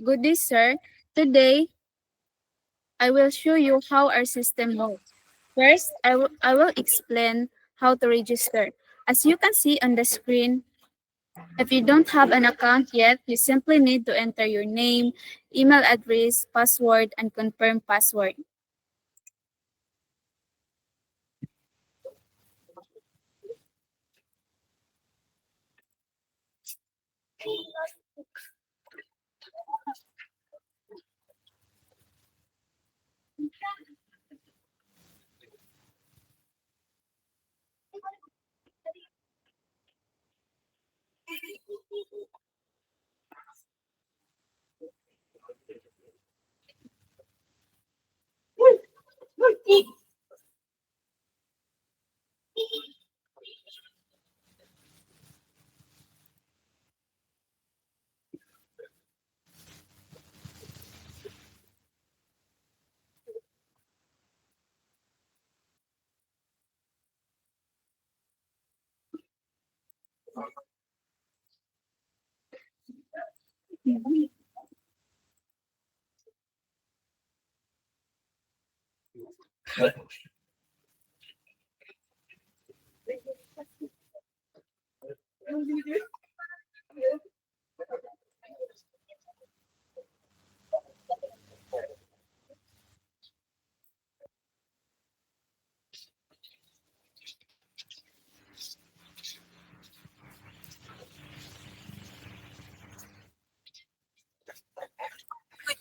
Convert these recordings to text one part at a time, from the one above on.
Good day, sir. Today, I will show you how our system works. First, I will explain how to register. As you can see on the screen, if you don't have an account yet, you simply need to enter your name, email address, password, and confirm password.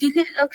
We didn't look.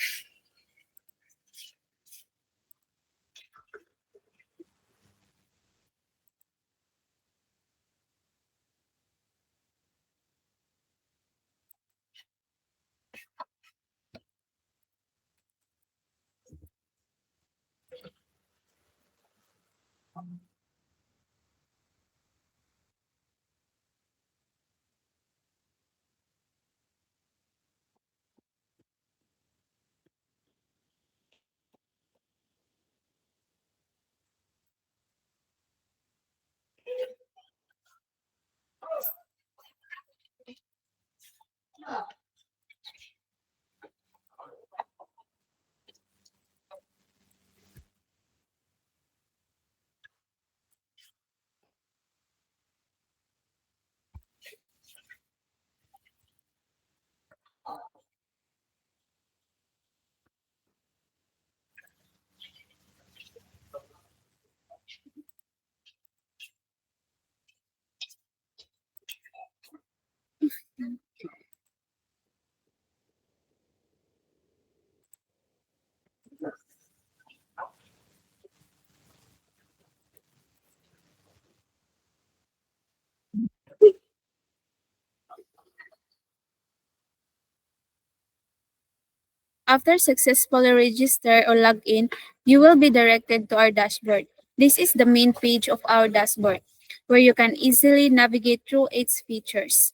After successfully register or log in, you will be directed to our dashboard. This is the main page of our dashboard, where you can easily navigate through its features.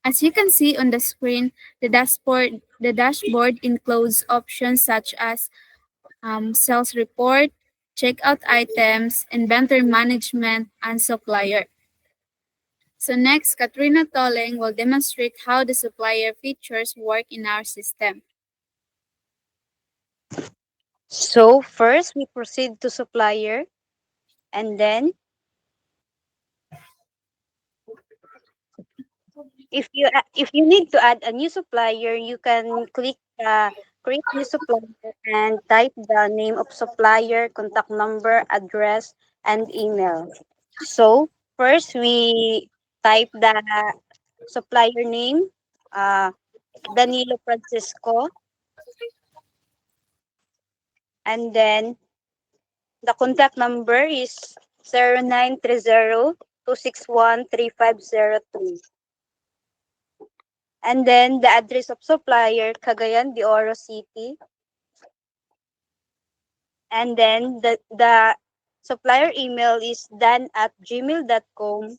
As you can see on the screen, the dashboard includes options such as sales report, checkout items, inventory management, and supplier. So next, Katrina Toleng will demonstrate how the supplier features work in our system. So first we proceed to supplier, and then if you need to add a new supplier, you can click create new supplier and type the name of supplier, contact number, address, and email. So first we type the supplier name, uh, Danilo Francisco, and then the contact number is 0930-261-3502. And then the address of supplier, Cagayan de Oro City. And then the supplier email is dan@gmail.com,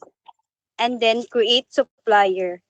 and then create supplier.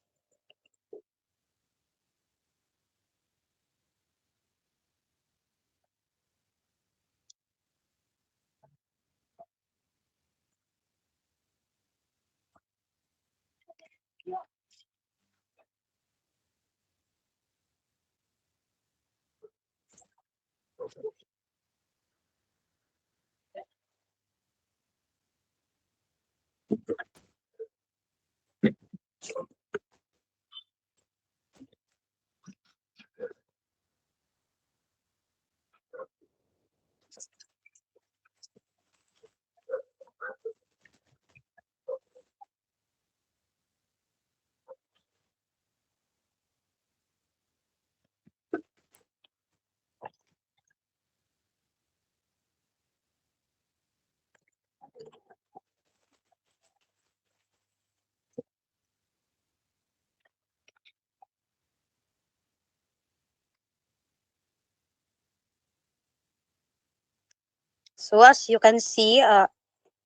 So as you can see,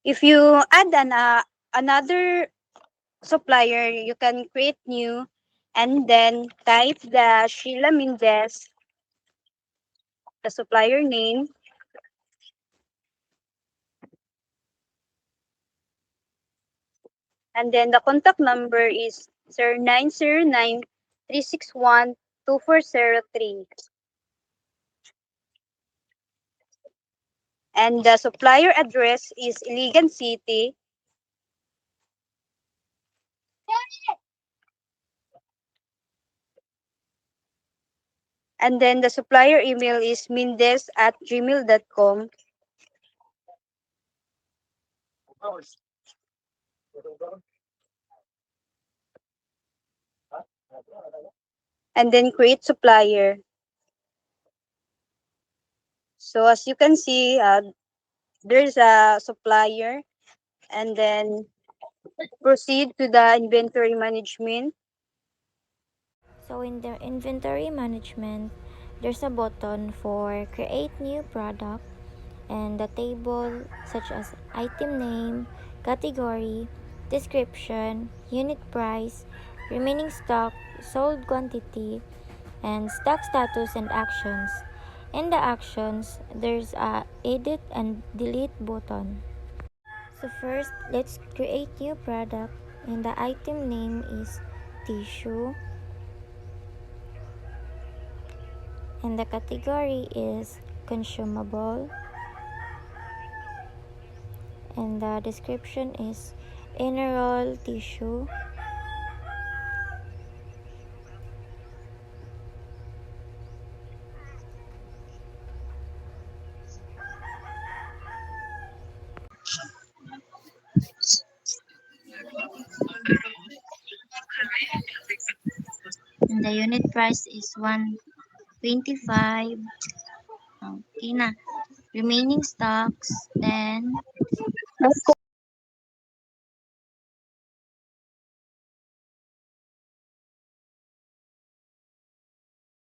if you add another supplier, you can create new and then type the Sheila Mendez, the supplier name, and then the contact number is 0909 361 2403, and the supplier address is Iligan City, and then the supplier email is mendez@gmail.com, and then create supplier. So as you can see, there's a supplier, and then proceed to the inventory management. So in the inventory management, there's a button for create new product and the table such as item name, category, description, unit price, remaining stock, sold quantity, and stock status and actions. In the actions, there's a edit and delete button. So first, let's create new product and the item name is tissue and the category is consumable and the description is inner tissue. And the unit price is 125. Okay na. Remaining stocks, then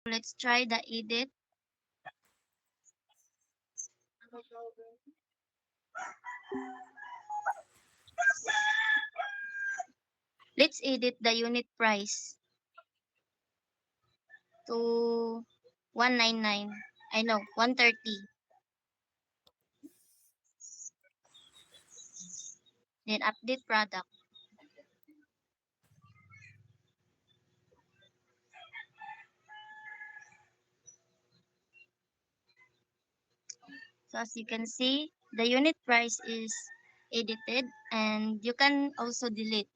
let's try the edit. Let's edit the unit price to 199. I know, 130. Then update product. So as you can see, the unit price is edited and you can also delete.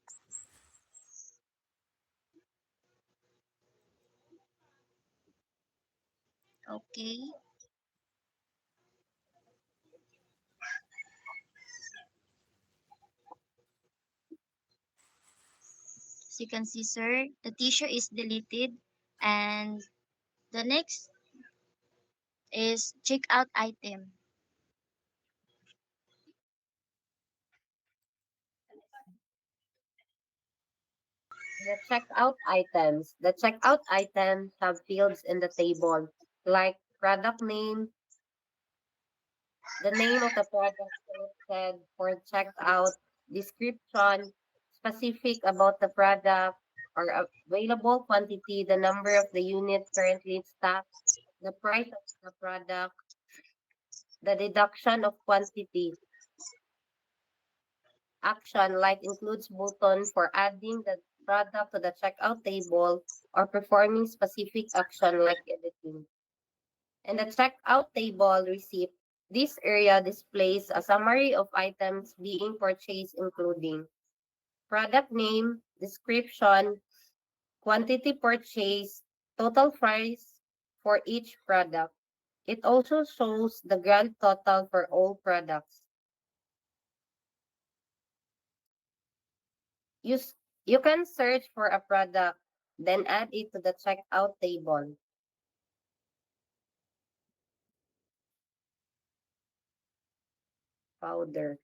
Okay. As you can see, sir, the t-shirt is deleted and the next is checkout item. The checkout items. The checkout items have fields in the table, like product name, the name of the product selected for checkout, description, specific about the product or available quantity, the number of the unit currently in stock, the price of the product, the deduction of quantity. Action like includes button for adding the product to the checkout table or performing specific action like editing. In the checkout table receipt, this area displays a summary of items being purchased, including product name, description, quantity purchased, total price for each product. It also shows the grand total for all products. You, s- you can search for a product, then add it to the checkout table. Powder.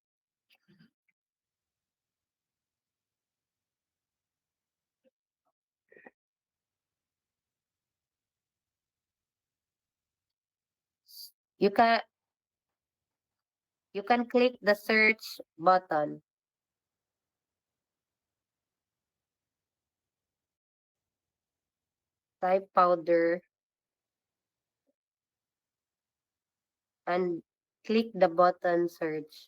You can you can click the search button. Type powder and click the button search.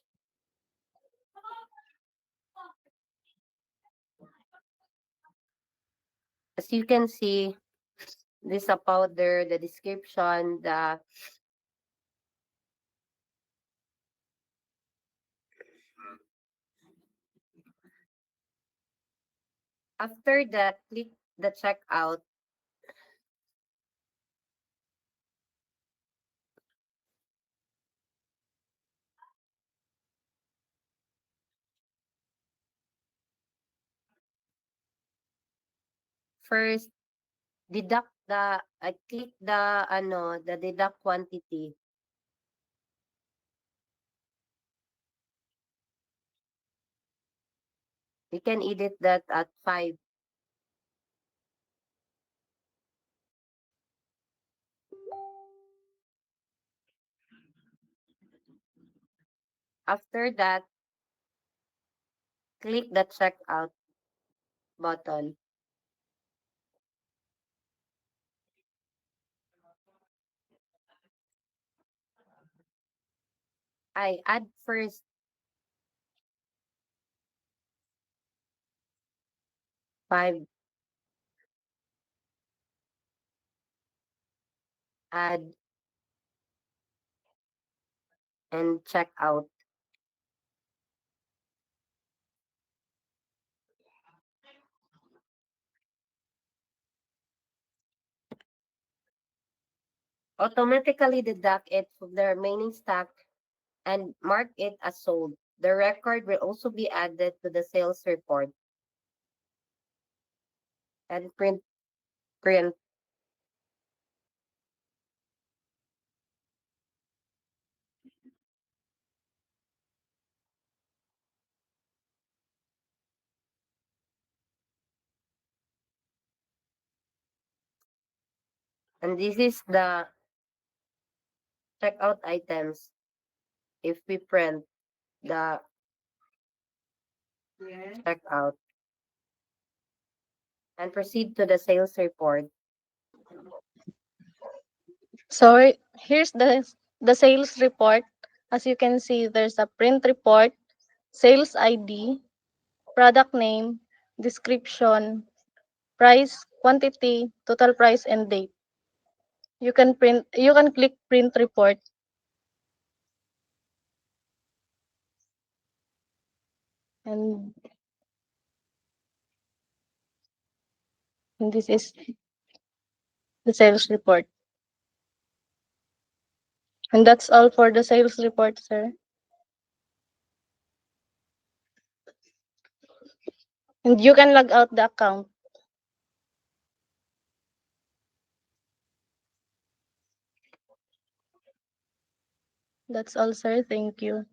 As you can see, this a powder, the description, the after that, click the checkout. First, deduct the click the deduct quantity. You can edit that at 5. After that, click the checkout button. I add first 5, add and check out. Automatically deduct it from the remaining stock and mark it as sold. The record will also be added to the sales report and print. And this is the checkout items if we print the checkout and proceed to the sales report. So here's the sales report. As you can see, there's a print report, sales ID, product name, description, price, quantity, total price, and date. You can click print report, and, and this is the sales report. And that's all for the sales report, sir. And you can log out the account. That's all, sir. Thank you.